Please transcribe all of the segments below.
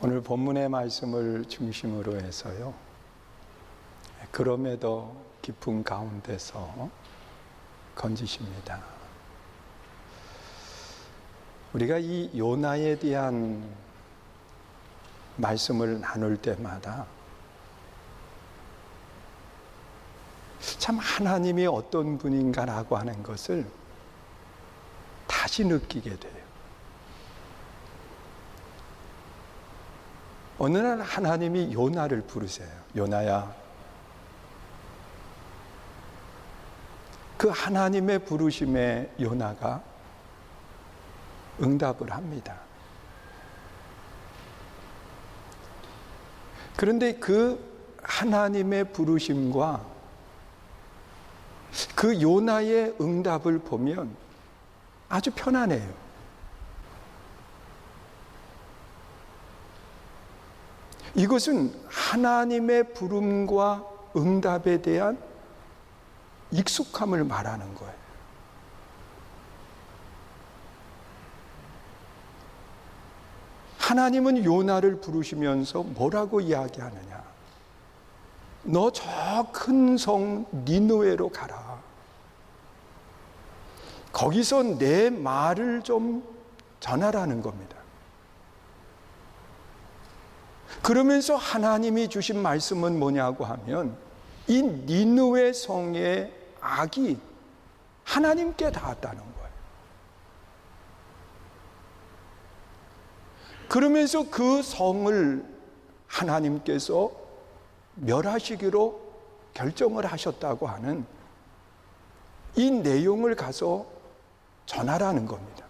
오늘 본문의 말씀을 중심으로 해서요, 그럼에도 깊은 가운데서 건지십니다. 우리가 이 요나에 대한 말씀을 나눌 때마다 참 하나님이 어떤 분인가라고 하는 것을 다시 느끼게 돼요. 어느 날 하나님이 요나를 부르세요. 요나야. 그 하나님의 부르심에 요나가 응답을 합니다. 그런데 그 하나님의 부르심과 그 요나의 응답을 보면 아주 편안해요. 이것은 하나님의 부름과 응답에 대한 익숙함을 말하는 거예요. 하나님은 요나를 부르시면서 뭐라고 이야기하느냐? 너 저 큰 성 니느웨로 가라. 거기서 내 말을 좀 전하라는 겁니다. 그러면서 하나님이 주신 말씀은 뭐냐고 하면 이 니느웨 성의 악이 하나님께 닿았다는 거예요. 그러면서 그 성을 하나님께서 멸하시기로 결정을 하셨다고 하는 이 내용을 가서 전하라는 겁니다.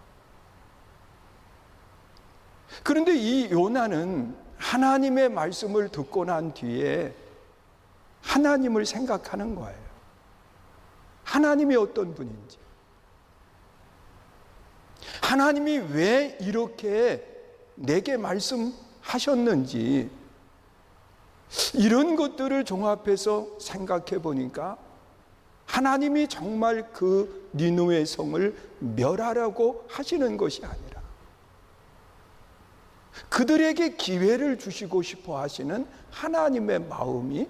그런데 이 요나는 하나님의 말씀을 듣고 난 뒤에 하나님을 생각하는 거예요. 하나님이 어떤 분인지, 하나님이 왜 이렇게 내게 말씀하셨는지, 이런 것들을 종합해서 생각해 보니까 하나님이 정말 그 니느웨 성을 멸하라고 하시는 것이 아니라 그들에게 기회를 주시고 싶어 하시는 하나님의 마음이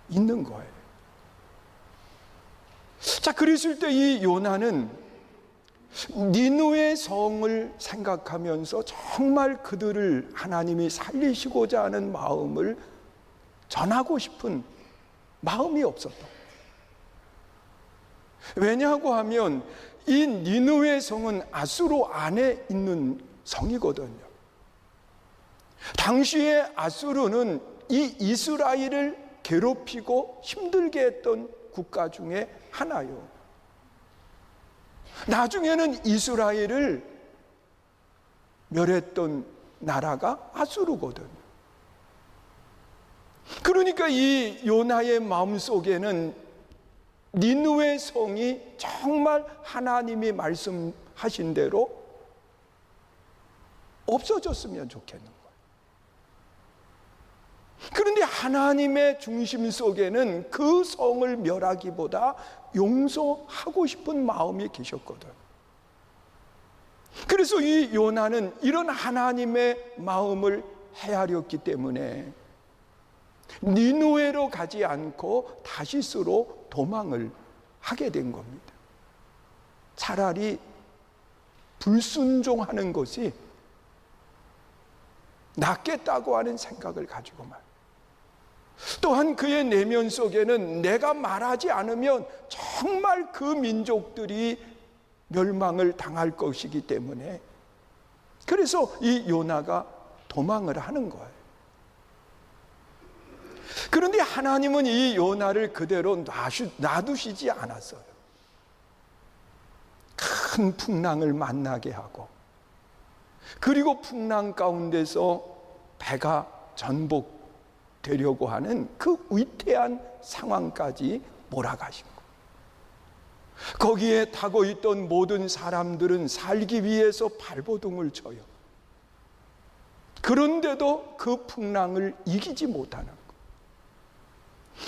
있는 거예요. 자, 그랬을 때 이 요나는 니느웨 성을 생각하면서 정말 그들을 하나님이 살리시고자 하는 마음을 전하고 싶은 마음이 없었다. 왜냐하고 하면 이 니느웨 성은 아수르 안에 있는 성이거든요. 당시에 아수르는 이 이스라엘을 괴롭히고 힘들게 했던 국가 중에 하나요. 나중에는 이스라엘을 멸했던 나라가 아수르거든요. 그러니까 이 요나의 마음속에는 니느웨 성이 정말 하나님이 말씀하신 대로 없어졌으면 좋겠는 거예요. 그런데 하나님의 중심 속에는 그 성을 멸하기보다 용서하고 싶은 마음이 계셨거든. 그래서 이 요나는 이런 하나님의 마음을 헤아렸기 때문에 니느웨로 가지 않고 다시스로 도망을 하게 된 겁니다. 차라리 불순종하는 것이 낫겠다고 하는 생각을 가지고 말. 또한 그의 내면 속에는 내가 말하지 않으면 정말 그 민족들이 멸망을 당할 것이기 때문에 그래서 이 요나가 도망을 하는 거예요. 그런데 하나님은 이 요나를 그대로 놔두시지 않았어요. 큰 풍랑을 만나게 하고 그리고 풍랑 가운데서 배가 전복되려고 하는 그 위태한 상황까지 몰아가신 거예요. 거기에 타고 있던 모든 사람들은 살기 위해서 발버둥을 쳐요. 그런데도 그 풍랑을 이기지 못하는 거예요.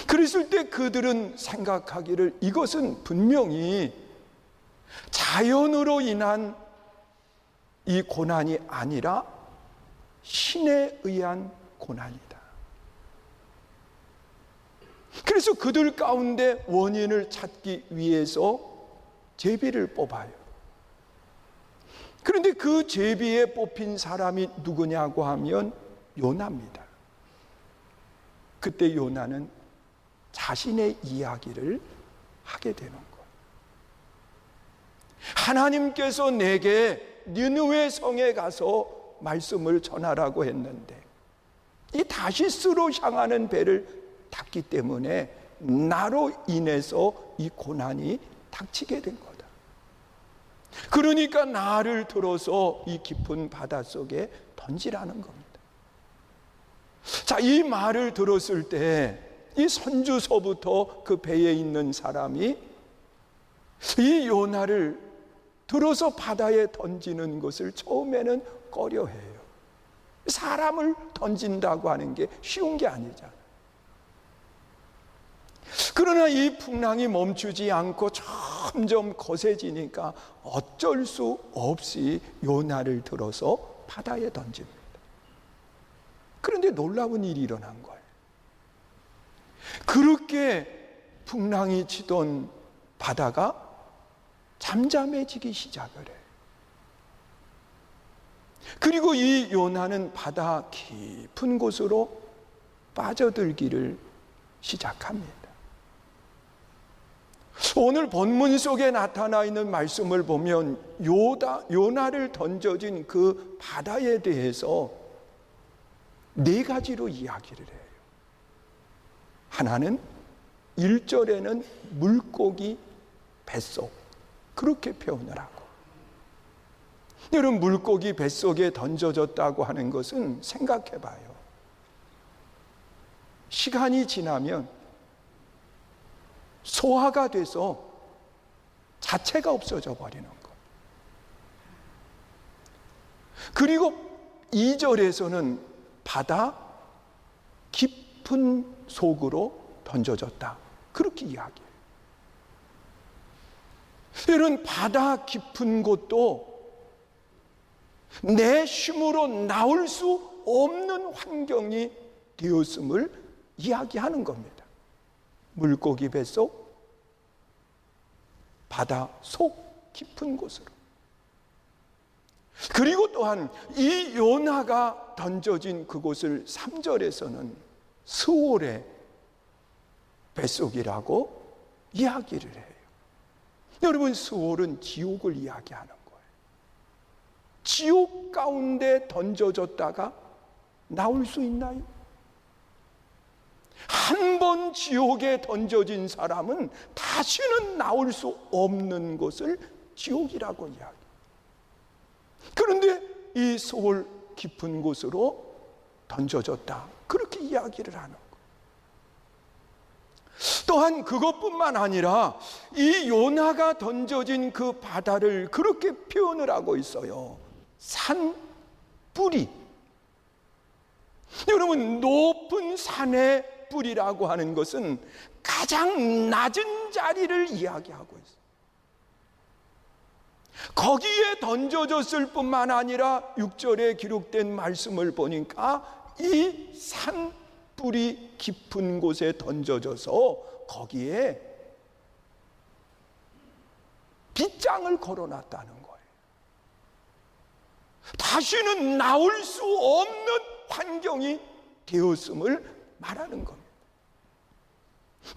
그랬을 때 그들은 생각하기를 이것은 분명히 자연으로 인한 이 고난이 아니라 신에 의한 고난이다. 그래서 그들 가운데 원인을 찾기 위해서 제비를 뽑아요. 그런데 그 제비에 뽑힌 사람이 누구냐고 하면 요나입니다. 그때 요나는 자신의 이야기를 하게 되는 거예요. 하나님께서 내게 니느웨 성에 가서 말씀을 전하라고 했는데 이 다시스로 향하는 배를 탔기 때문에 나로 인해서 이 고난이 닥치게 된 거다. 그러니까 나를 들어서 이 깊은 바닷속에 던지라는 겁니다. 자, 이 말을 들었을 때 이 선주서부터 그 배에 있는 사람이 이 요나를 들어서 바다에 던지는 것을 처음에는 꺼려해요. 사람을 던진다고 하는 게 쉬운 게 아니잖아요. 그러나 이 풍랑이 멈추지 않고 점점 거세지니까 어쩔 수 없이 요나를 들어서 바다에 던집니다. 그런데 놀라운 일이 일어난 거예요. 그렇게 풍랑이 치던 바다가 잠잠해지기 시작을 해요. 그리고 이 요나는 바다 깊은 곳으로 빠져들기를 시작합니다. 오늘 본문 속에 나타나 있는 말씀을 보면 요나를 던져진 그 바다에 대해서 네 가지로 이야기를 해요. 하나는 1절에는 물고기 뱃속, 그렇게 표현을 하고, 여러분, 물고기 뱃속에 던져졌다고 하는 것은 생각해 봐요. 시간이 지나면 소화가 돼서 자체가 없어져 버리는 것. 그리고 2절에서는 바다 깊은 속으로 던져졌다, 그렇게 이야기해요. 이런 바다 깊은 곳도 내 힘으로 나올 수 없는 환경이 되었음을 이야기하는 겁니다. 물고기 뱃속, 바다 속 깊은 곳으로. 그리고 또한 이 요나가 던져진 그곳을 3절에서는 스올의 뱃속이라고 이야기를 해요. 여러분, 스올은 지옥을 이야기하는 거예요. 지옥 가운데 던져졌다가 나올 수 있나요? 한 번 지옥에 던져진 사람은 다시는 나올 수 없는 것을 지옥이라고 이야기해요. 그런데 이 스올 깊은 곳으로 던져졌다, 그렇게 이야기를 하는 거예요. 또한 그것뿐만 아니라 이 요나가 던져진 그 바다를 그렇게 표현을 하고 있어요. 산 뿌리. 여러분, 높은 산의 뿌리라고 하는 것은 가장 낮은 자리를 이야기하고 있어요. 거기에 던져졌을 뿐만 아니라 6절에 기록된 말씀을 보니까 이 산 뿌리 깊은 곳에 던져져서 거기에 빗장을 걸어놨다는 거예요. 다시는 나올 수 없는 환경이 되었음을 말하는 겁니다.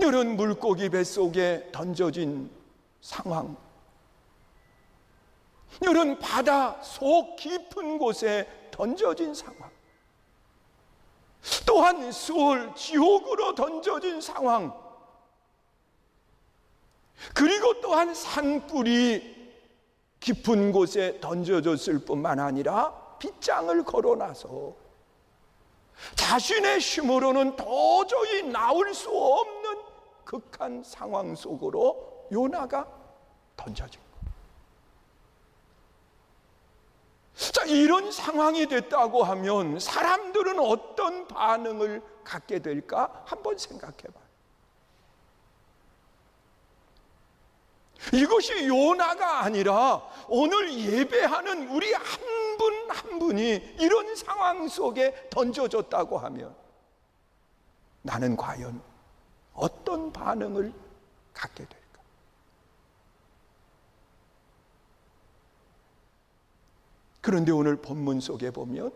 이런 물고기 뱃속에 던져진 상황, 이런 바다 속 깊은 곳에 던져진 상황, 또한 수월 지옥으로 던져진 상황, 그리고 또한 산불이 깊은 곳에 던져졌을 뿐만 아니라 빗장을 걸어놔서 자신의 힘으로는 도저히 나올 수 없는 극한 상황 속으로 요나가 던져진 거예요. 자, 이런 상황이 됐다고 하면 사람들은 어떤 반응을 갖게 될까 한번 생각해 봐요. 이것이 요나가 아니라 오늘 예배하는 우리 한 분 한 분이 이런 이런 상황 속에 던져졌다고 하면 나는 과연 어떤 반응을 갖게 될까? 그런데 오늘 본문 속에 보면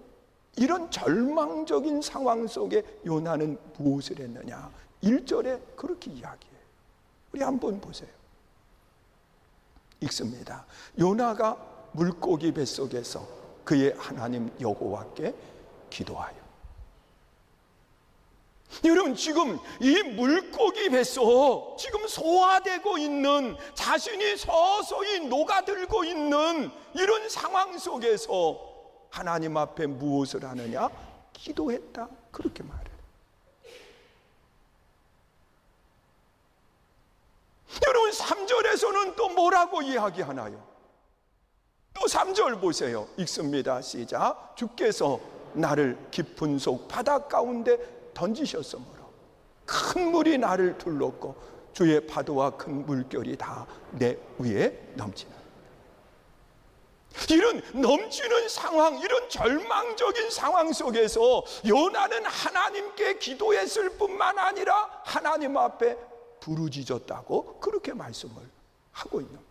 이런 절망적인 상황 속에 요나는 무엇을 했느냐? 1절에 그렇게 이야기해요. 우리 한번 보세요. 읽습니다. 요나가 물고기 뱃속에서 그의 하나님 여호와께 기도하여. 여러분, 지금 이 물고기 뱃속, 지금 소화되고 있는, 자신이 서서히 녹아들고 있는 이런 상황 속에서 하나님 앞에 무엇을 하느냐? 기도했다. 그렇게 말해요. 여러분, 3절에서는 또 뭐라고 이야기하나요? 또 3절 보세요. 읽습니다. 시작. 주께서 나를 깊은 속 바다 가운데 던지셨으므로 큰 물이 나를 둘렀고 주의 파도와 큰 물결이 다 내 위에 넘치나. 이런 넘치는 상황, 이런 절망적인 상황 속에서 요나는 하나님께 기도했을 뿐만 아니라 하나님 앞에 부르짖었다고 그렇게 말씀을 하고 있는 거예요.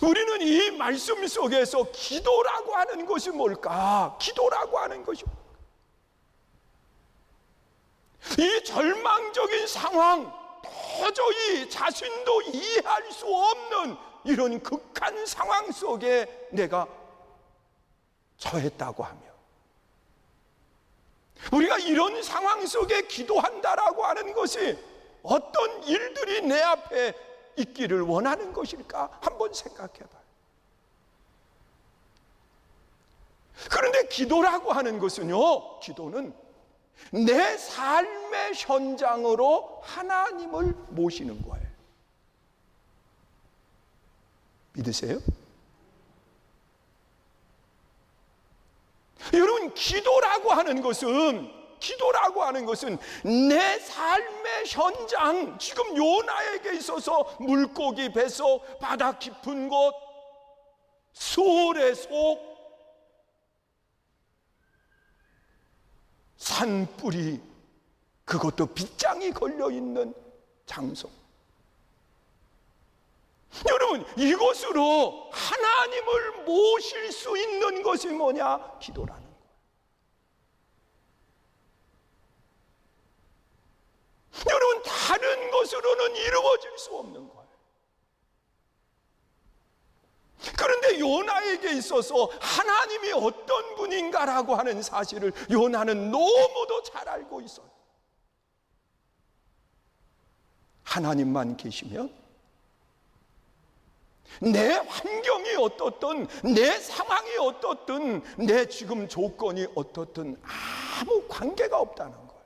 우리는 이 말씀 속에서 기도라고 하는 것이 뭘까? 기도라고 하는 것이 뭘까? 이 절망적인 상황, 도저히 자신도 이해할 수 없는 이런 극한 상황 속에 내가 처했다고 하며, 우리가 이런 상황 속에 기도한다라고 하는 것이 어떤 일들이 내 앞에 있기를 원하는 것일까? 한번 생각해 봐요. 그런데 기도라고 하는 것은요, 기도는 내 삶의 현장으로 하나님을 모시는 거예요. 믿으세요? 여러분, 기도라고 하는 것은 내 삶의 현장, 지금 요나에게 있어서 물고기 뱃속, 바다 깊은 곳, 수월의 속, 산뿌리, 그것도 빗장이 걸려있는 장소. 여러분, 이곳으로 하나님을 모실 수 있는 것이 뭐냐? 기도라는 거예요. 여러분, 다른 것으로는 이루어질 수 없는 거예요. 그런데 요나에게 있어서 하나님이 어떤 분인가라고 하는 사실을 요나는 너무도 잘 알고 있어요. 하나님만 계시면 내 환경이 어떻든, 내 상황이 어떻든, 내 지금 조건이 어떻든 아무 관계가 없다는 거예요.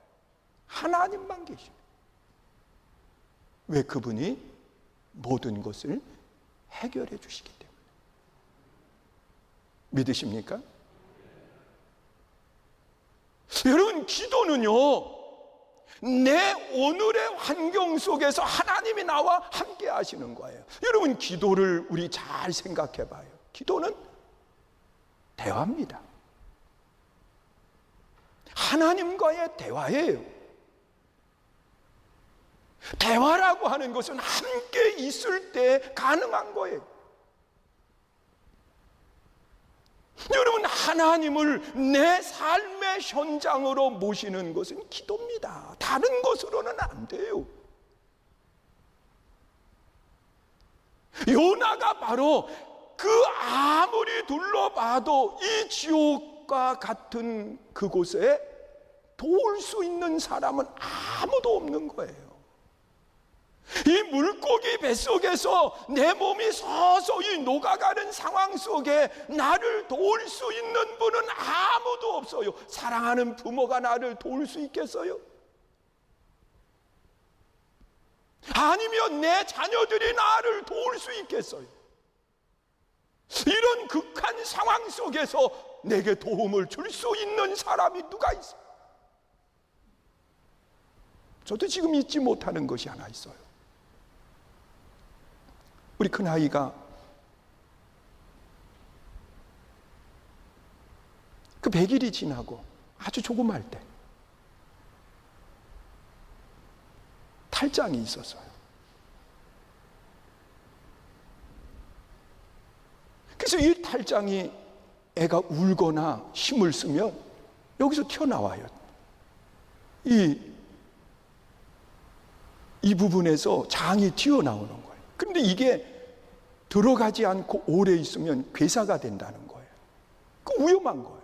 하나님만 계시면. 왜? 그분이 모든 것을 해결해 주시기 때문에. 믿으십니까? 여러분, 기도는요, 내 오늘의 환경 속에서 하나님이 나와 함께 하시는 거예요. 여러분, 기도를 우리 잘 생각해 봐요. 기도는 대화입니다. 하나님과의 대화예요. 대화라고 하는 것은 함께 있을 때 가능한 거예요. 여러분, 하나님을 내 삶의 현장으로 모시는 것은 기도입니다. 다른 것으로는 안 돼요. 요나가 바로 그 아무리 둘러봐도 이 지옥과 같은 그곳에 도울 수 있는 사람은 아무도 없는 거예요. 이 물고기 뱃속에서 내 몸이 서서히 녹아가는 상황 속에 나를 도울 수 있는 분은 아무도 없어요. 사랑하는 부모가 나를 도울 수 있겠어요? 아니면 내 자녀들이 나를 도울 수 있겠어요? 이런 극한 상황 속에서 내게 도움을 줄 수 있는 사람이 누가 있어요? 저도 지금 잊지 못하는 것이 하나 있어요. 우리 큰아이가 그 100일이 지나고 아주 조그마할 때 탈장이 있었어요. 그래서 이 탈장이 애가 울거나 힘을 쓰면 여기서 튀어나와요. 이 부분에서 장이 튀어나오는 거예요. 그런데 이게 들어가지 않고 오래 있으면 괴사가 된다는 거예요. 그 위험한 거예요.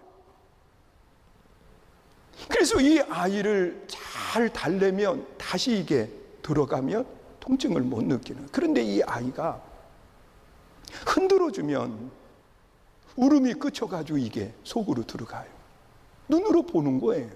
그래서 이 아이를 잘 달래면 다시 이게 들어가면 통증을 못 느끼는. 그런데 이 아이가 흔들어주면 울음이 그쳐가지고 이게 속으로 들어가요. 눈으로 보는 거예요.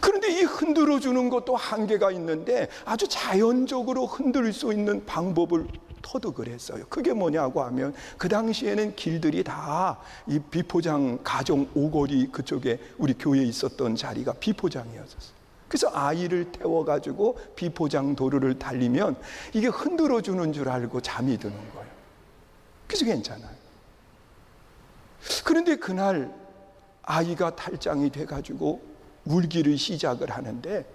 그런데 이 흔들어주는 것도 한계가 있는데 아주 자연적으로 흔들 수 있는 방법을 터득을 했어요. 그게 뭐냐고 하면 그 당시에는 길들이 다 이 비포장 가정 오거리 그쪽에 우리 교회에 있었던 자리가 비포장이었었어요. 그래서 아이를 태워가지고 비포장 도로를 달리면 이게 흔들어주는 줄 알고 잠이 드는 거예요. 그래서 괜찮아요. 그런데 그날 아이가 탈장이 돼가지고 울기를 시작을 하는데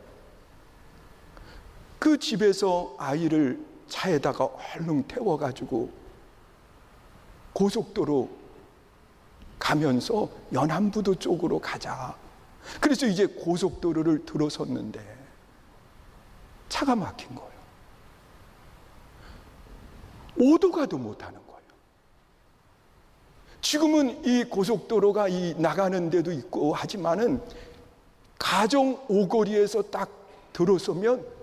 그 집에서 아이를 차에다가 얼른 태워가지고 고속도로 가면서 연안부도 쪽으로 가자. 그래서 이제 고속도로를 들어섰는데 차가 막힌 거예요. 오도 가도 못하는 거예요. 지금은 이 고속도로가 나가는 데도 있고 하지만은 가정 오거리에서 딱 들어서면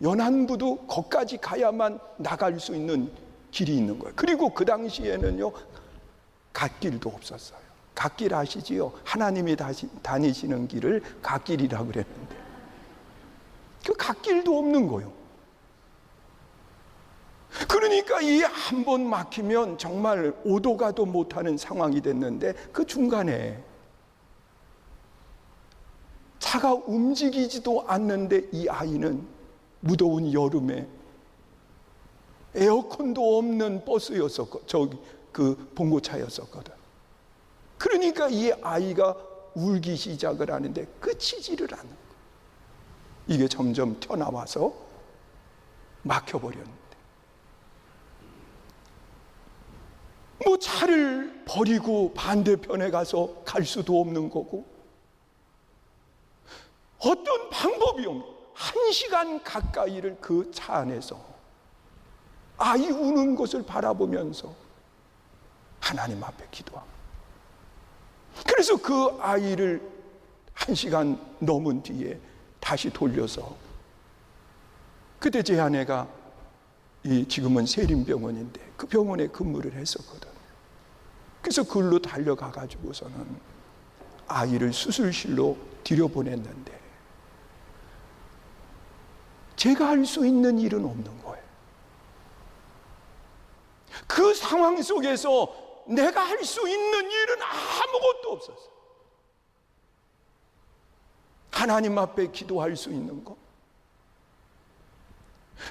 연안부도 거기까지 가야만 나갈 수 있는 길이 있는 거예요. 그리고 그 당시에는요, 갓길도 없었어요. 갓길 아시지요? 하나님이 다니시는 길을 갓길이라고 그랬는데 그 갓길도 없는 거예요. 그러니까 이 한 번 막히면 정말 오도 가도 못하는 상황이 됐는데 그 중간에 차가 움직이지도 않는데 이 아이는 무더운 여름에 에어컨도 없는 버스였었고 그 봉고차였었거든. 그러니까 이 아이가 울기 시작을 하는데 그치지를 않는 거예요. 이게 점점 튀어나와서 막혀버렸는데 뭐 차를 버리고 반대편에 가서 갈 수도 없는 거고 어떤 방법이 없는 1시간 가까이를 그 차 안에서 아이 우는 것을 바라보면서 하나님 앞에 기도합니다. 그래서 그 아이를 1시간 넘은 뒤에 다시 돌려서 그때 제 아내가 지금은 세림병원인데 그 병원에 근무를 했었거든. 그래서 그걸로 달려가 가지고서는 아이를 수술실로 들여보냈는데 제가 할 수 있는 일은 없는 거예요. 그 상황 속에서 내가 할 수 있는 일은 아무것도 없었어요. 하나님 앞에 기도할 수 있는 것.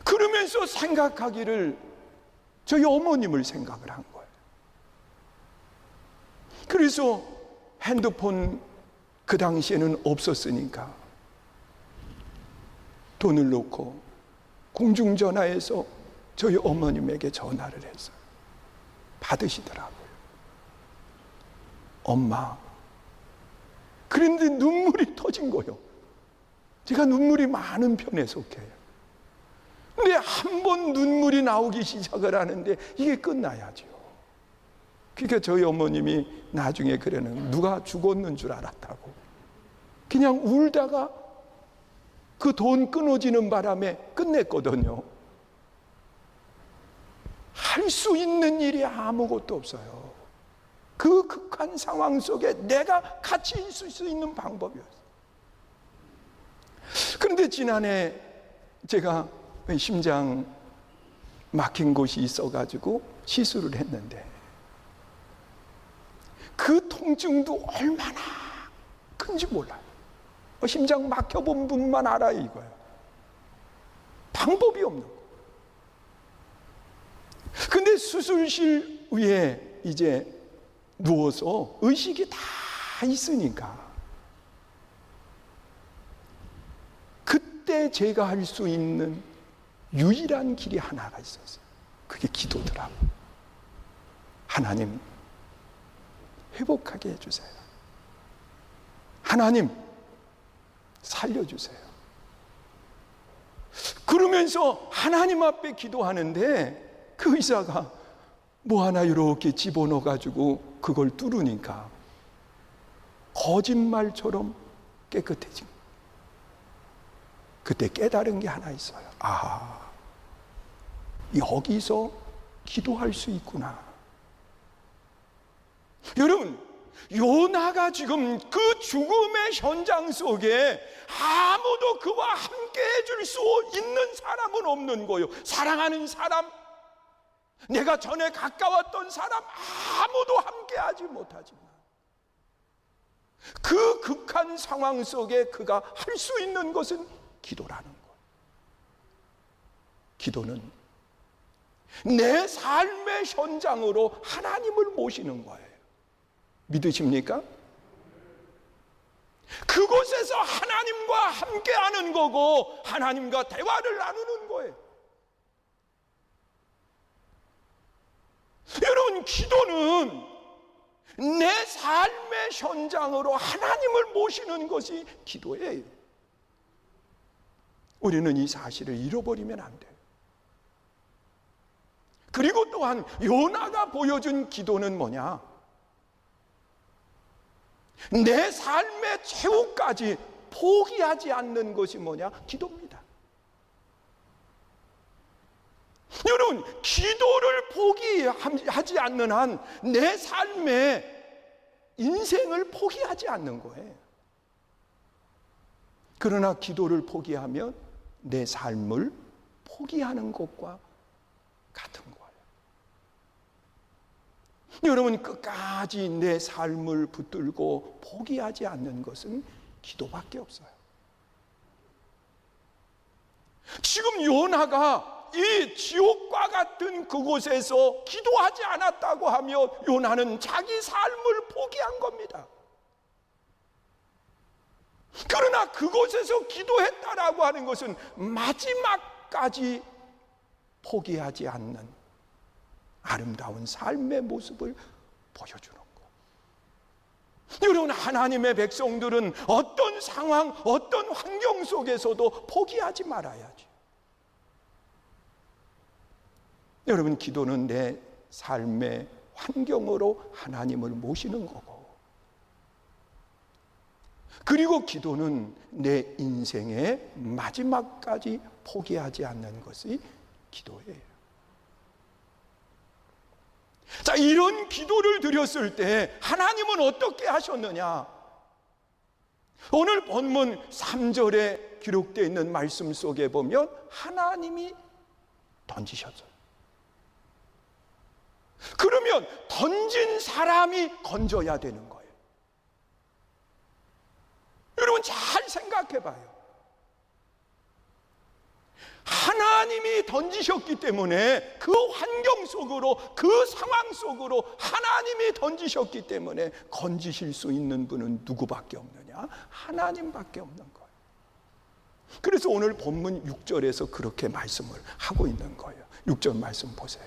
그러면서 생각하기를 저희 어머님을 생각을 한 거예요. 그래서 핸드폰 그 당시에는 없었으니까 돈을 넣고 공중전화해서 저희 어머님에게 전화를 했어요. 받으시더라고요. 엄마. 그런데 눈물이 터진 거예요. 제가 눈물이 많은 편에 속해요. 근데 한 번 눈물이 나오기 시작을 하는데 이게 끝나야죠. 그러니까 저희 어머님이 나중에 그래는 누가 죽었는 줄 알았다고. 그냥 울다가 그 돈 끊어지는 바람에 끝냈거든요. 할 수 있는 일이 아무것도 없어요. 그 극한 상황 속에 내가 같이 있을 수 있는 방법이었어요. 그런데 지난해 제가 심장 막힌 곳이 있어가지고 시술을 했는데 그 통증도 얼마나 큰지 몰라요. 심장 막혀본 분만 알아요, 이거예요. 방법이 없는 거. 근데 수술실 위에 이제 누워서 의식이 다 있으니까 그때 제가 할 수 있는 유일한 길이 하나가 있었어요. 그게 기도더라고. 하나님, 회복하게 해주세요. 하나님, 살려주세요. 그러면서 하나님 앞에 기도하는데 그 의사가 뭐 하나 이렇게 집어넣어가지고 그걸 뚫으니까 거짓말처럼 깨끗해진 거예요. 그때 깨달은 게 하나 있어요. 아, 여기서 기도할 수 있구나. 여러분, 요나가 지금 그 죽음의 현장 속에 아무도 그와 함께 해줄 수 있는 사람은 없는 거예요. 사랑하는 사람, 내가 전에 가까웠던 사람, 아무도 함께 하지 못하지만 그 극한 상황 속에 그가 할 수 있는 것은 기도라는 거예요. 기도는 내 삶의 현장으로 하나님을 모시는 거예요. 믿으십니까? 그곳에서 하나님과 함께하는 거고 하나님과 대화를 나누는 거예요. 여러분, 기도는 내 삶의 현장으로 하나님을 모시는 것이 기도예요. 우리는 이 사실을 잃어버리면 안 돼요. 그리고 또한 요나가 보여준 기도는 뭐냐? 내 삶의 최후까지 포기하지 않는 것이 뭐냐? 기도입니다. 여러분, 기도를 포기하지 않는 한 내 삶의 인생을 포기하지 않는 거예요. 그러나 기도를 포기하면 내 삶을 포기하는 것과 같은 거예요. 여러분, 끝까지 내 삶을 붙들고 포기하지 않는 것은 기도밖에 없어요. 지금 요나가 이 지옥과 같은 그곳에서 기도하지 않았다고 하면 요나는 자기 삶을 포기한 겁니다. 그러나 그곳에서 기도했다라고 하는 것은 마지막까지 포기하지 않는 아름다운 삶의 모습을 보여주는 것. 여러분, 하나님의 백성들은 어떤 상황, 어떤 환경 속에서도 포기하지 말아야지. 여러분, 기도는 내 삶의 환경으로 하나님을 모시는 거고, 그리고 기도는 내 인생의 마지막까지 포기하지 않는 것이 기도예요. 자, 이런 기도를 드렸을 때 하나님은 어떻게 하셨느냐? 오늘 본문 3절에 기록되어 있는 말씀 속에 보면 하나님이 던지셨어요. 그러면 던진 사람이 건져야 되는 거예요. 여러분, 잘 생각해 봐요. 하나님이 던지셨기 때문에 그 환경 속으로, 그 상황 속으로 하나님이 던지셨기 때문에 건지실 수 있는 분은 누구밖에 없느냐? 하나님밖에 없는 거예요. 그래서 오늘 본문 6절에서 그렇게 말씀을 하고 있는 거예요. 6절 말씀 보세요.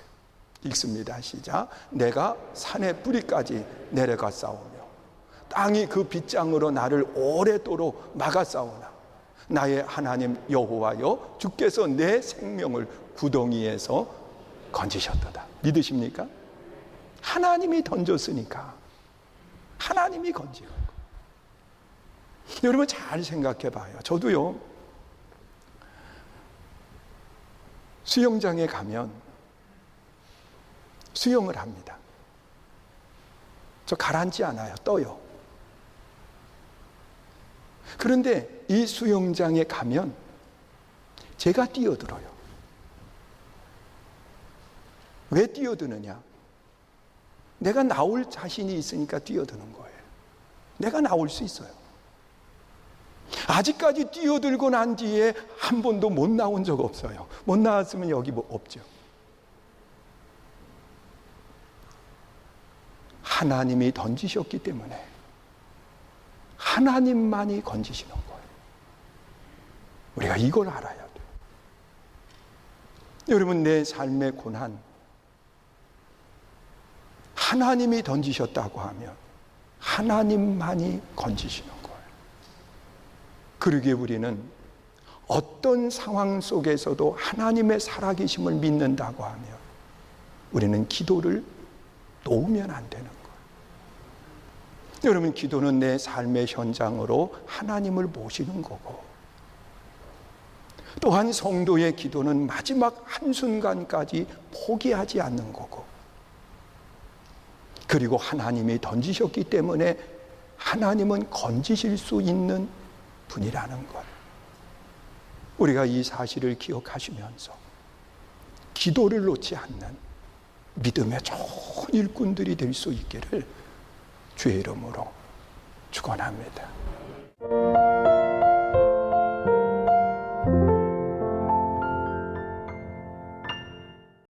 읽습니다. 시작. 내가 산의 뿌리까지 내려가 싸우며 땅이 그 빗장으로 나를 오래도록 막아 싸우나 나의 하나님 여호와여, 주께서 내 생명을 구덩이에서 건지셨도다. 믿으십니까? 하나님이 던졌으니까 하나님이 건지는 거. 여러분, 잘 생각해 봐요. 저도요, 수영장에 가면 수영을 합니다. 저 가라앉지 않아요. 떠요. 그런데 이 수영장에 가면 제가 뛰어들어요. 왜 뛰어드느냐? 내가 나올 자신이 있으니까 뛰어드는 거예요. 내가 나올 수 있어요. 아직까지 뛰어들고 난 뒤에 한 번도 못 나온 적 없어요. 못 나왔으면 여기 뭐 없죠. 하나님이 던지셨기 때문에 하나님만이 건지시는 거예요. 우리가 이걸 알아야 돼요. 여러분, 내 삶의 고난, 하나님이 던지셨다고 하면 하나님만이 건지시는 거예요. 그러기에 우리는 어떤 상황 속에서도 하나님의 살아계심을 믿는다고 하면 우리는 기도를 놓으면 안 되는 거예요. 여러분, 기도는 내 삶의 현장으로 하나님을 모시는 거고, 또한 성도의 기도는 마지막 한순간까지 포기하지 않는 거고, 그리고 하나님이 던지셨기 때문에 하나님은 건지실 수 있는 분이라는 것, 우리가 이 사실을 기억하시면서 기도를 놓지 않는 믿음의 좋은 일꾼들이 될 수 있기를 주의 이름으로 축원합니다.